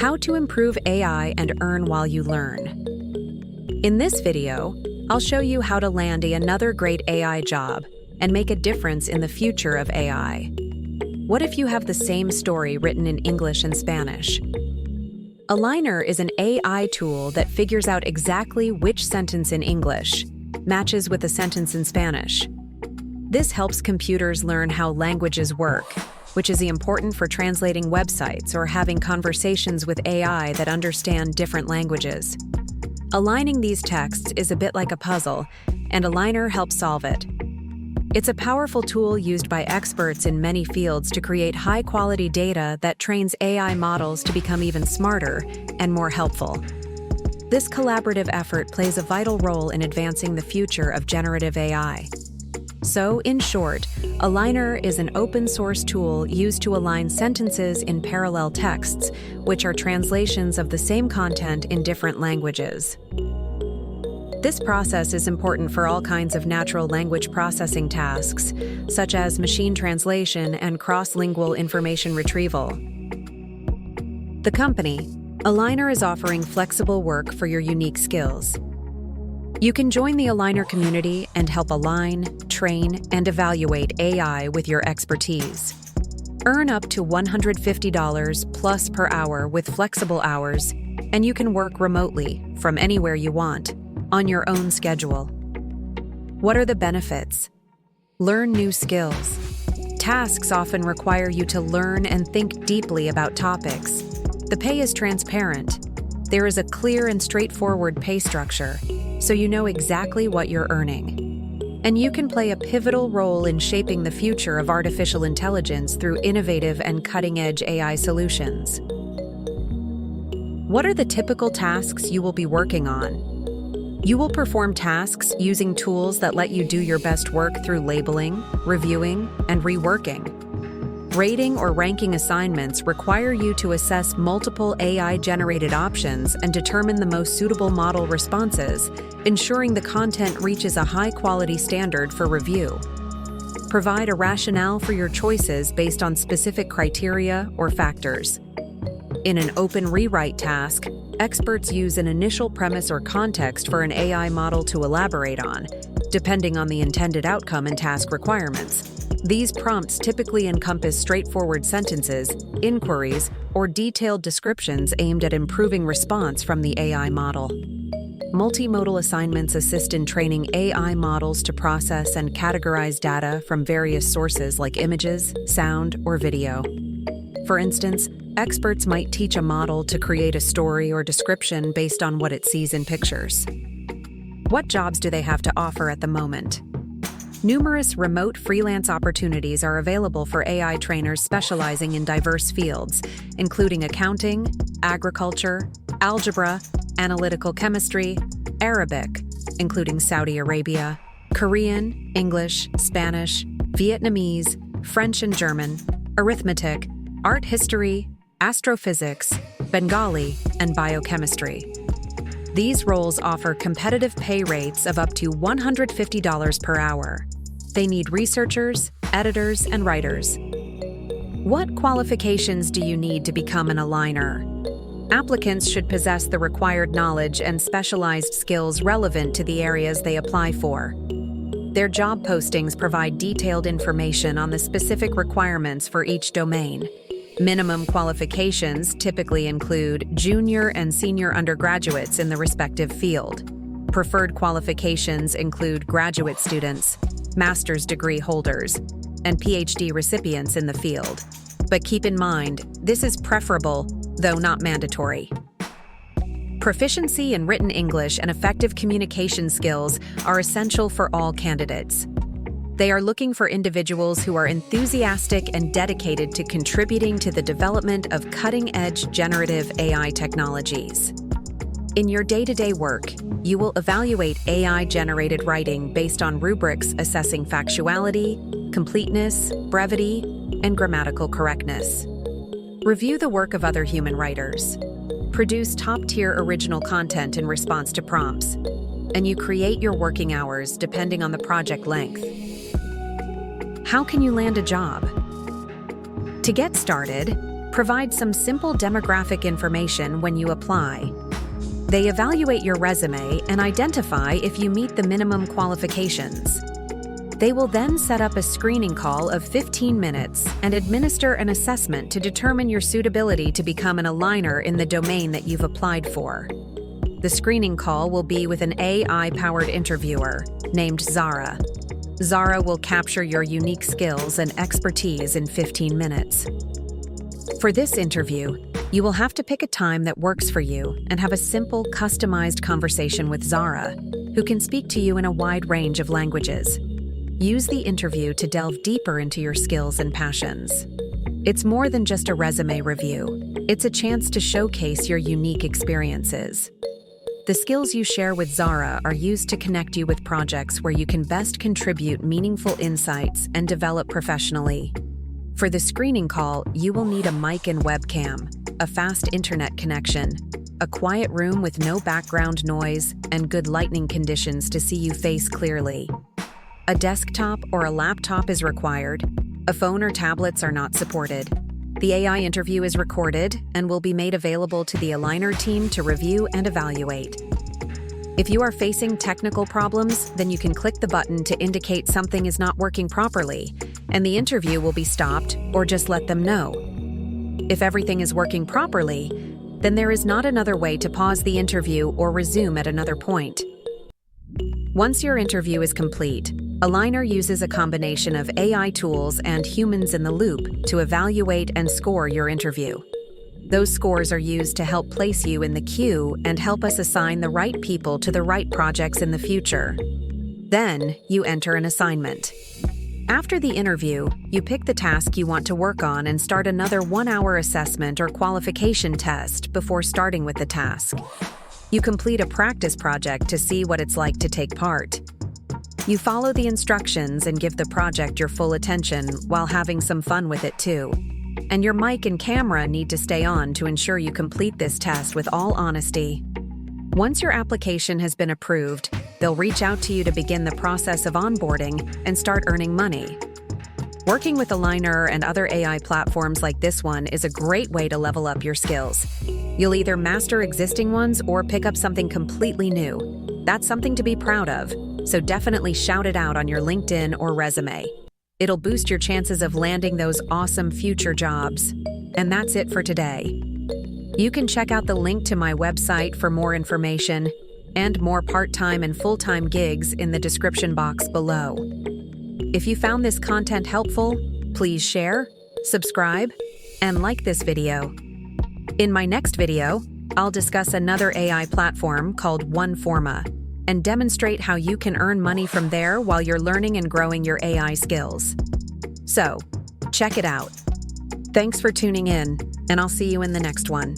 How to improve AI and earn while you learn. In this video, I'll show you how to land another great AI job and make a difference in the future of AI. What if you have the same story written in English and Spanish? Aligner is an AI tool that figures out exactly which sentence in English matches with a sentence in Spanish. This helps computers learn how languages work, which is important for translating websites or having conversations with AI that understand different languages. Aligning these texts is a bit like a puzzle, and Aligner helps solve it. It's a powerful tool used by experts in many fields to create high-quality data that trains AI models to become even smarter and more helpful. This collaborative effort plays a vital role in advancing the future of generative AI. So, in short, Aligner is an open-source tool used to align sentences in parallel texts, which are translations of the same content in different languages. This process is important for all kinds of natural language processing tasks, such as machine translation and cross-lingual information retrieval. The company, Aligner, is offering flexible work for your unique skills. You can join the Aligner community and help align, train, and evaluate AI with your expertise. Earn up to $150 plus per hour with flexible hours, and you can work remotely from anywhere you want, on your own schedule. What are the benefits? Learn new skills. Tasks often require you to learn and think deeply about topics. The pay is transparent. There is a clear and straightforward pay structure, so you know exactly what you're earning. And you can play a pivotal role in shaping the future of artificial intelligence through innovative and cutting-edge AI solutions. What are the typical tasks you will be working on? You will perform tasks using tools that let you do your best work through labeling, reviewing, and reworking. Rating or ranking assignments require you to assess multiple AI-generated options and determine the most suitable model responses, ensuring the content reaches a high-quality standard for review. Provide a rationale for your choices based on specific criteria or factors. In an open rewrite task, experts use an initial premise or context for an AI model to elaborate on, depending on the intended outcome and task requirements. These prompts typically encompass straightforward sentences, inquiries, or detailed descriptions aimed at improving response from the AI model. Multimodal assignments assist in training AI models to process and categorize data from various sources like images, sound, or video. For instance, experts might teach a model to create a story or description based on what it sees in pictures. What jobs do they have to offer at the moment? Numerous remote freelance opportunities are available for AI trainers specializing in diverse fields, including accounting, agriculture, algebra, analytical chemistry, Arabic, including Saudi Arabia, Korean, English, Spanish, Vietnamese, French and German, arithmetic, art history, astrophysics, Bengali, and biochemistry. These roles offer competitive pay rates of up to $150 per hour. They need researchers, editors, and writers. What qualifications do you need to become an Aligner? Applicants should possess the required knowledge and specialized skills relevant to the areas they apply for. Their job postings provide detailed information on the specific requirements for each domain. Minimum qualifications typically include junior and senior undergraduates in the respective field. Preferred qualifications include graduate students, master's degree holders, and PhD recipients in the field. But keep in mind, this is preferable, though not mandatory. Proficiency in written English and effective communication skills are essential for all candidates. They are looking for individuals who are enthusiastic and dedicated to contributing to the development of cutting-edge generative AI technologies. In your day-to-day work, you will evaluate AI-generated writing based on rubrics assessing factuality, completeness, brevity, and grammatical correctness. Review the work of other human writers. Produce top-tier original content in response to prompts, and you create your working hours depending on the project length. How can you land a job? To get started, Provide some simple demographic information when you apply. They evaluate your resume and identify if you meet the minimum qualifications. They will then set up a screening call of 15 minutes and administer an assessment to determine your suitability to become an aligner in the domain that you've applied for. The screening call will be with an AI-powered interviewer named Zara. Zara will capture your unique skills and expertise in 15 minutes. For this interview, you will have to pick a time that works for you and have a simple, customized conversation with Zara, who can speak to you in a wide range of languages. Use the interview to delve deeper into your skills and passions. It's more than just a resume review. It's a chance to showcase your unique experiences. The skills you share with Zara are used to connect you with projects where you can best contribute meaningful insights and develop professionally. For the screening call, you will need a mic and webcam, a fast internet connection, a quiet room with no background noise, and good lighting conditions to see you face clearly. A desktop or a laptop is required. A phone or tablets are not supported. The AI interview is recorded and will be made available to the aligner team to review and evaluate. If you are facing technical problems, then you can click the button to indicate something is not working properly, and the interview will be stopped, or just let them know. If everything is working properly, then there is not another way to pause the interview or resume at another point. Once your interview is complete, Aligner uses a combination of AI tools and humans in the loop to evaluate and score your interview. Those scores are used to help place you in the queue and help us assign the right people to the right projects in the future. Then, you enter an assignment. After the interview, you pick the task you want to work on and start another 1-hour assessment or qualification test before starting with the task. You complete a practice project to see what it's like to take part. You follow the instructions and give the project your full attention while having some fun with it too. And your mic and camera need to stay on to ensure you complete this test with all honesty. Once your application has been approved, they'll reach out to you to begin the process of onboarding and start earning money. Working with Aligner and other AI platforms like this one is a great way to level up your skills. You'll either master existing ones or pick up something completely new. That's something to be proud of, so definitely shout it out on your LinkedIn or resume. It'll boost your chances of landing those awesome future jobs. And that's it for today. You can check out the link to my website for more information and more part-time and full-time gigs in the description box below. If you found this content helpful, please share, subscribe, and like this video. In my next video, I'll discuss another AI platform called OneForma and demonstrate how you can earn money from there while you're learning and growing your AI skills. So, check it out. Thanks for tuning in, and I'll see you in the next one.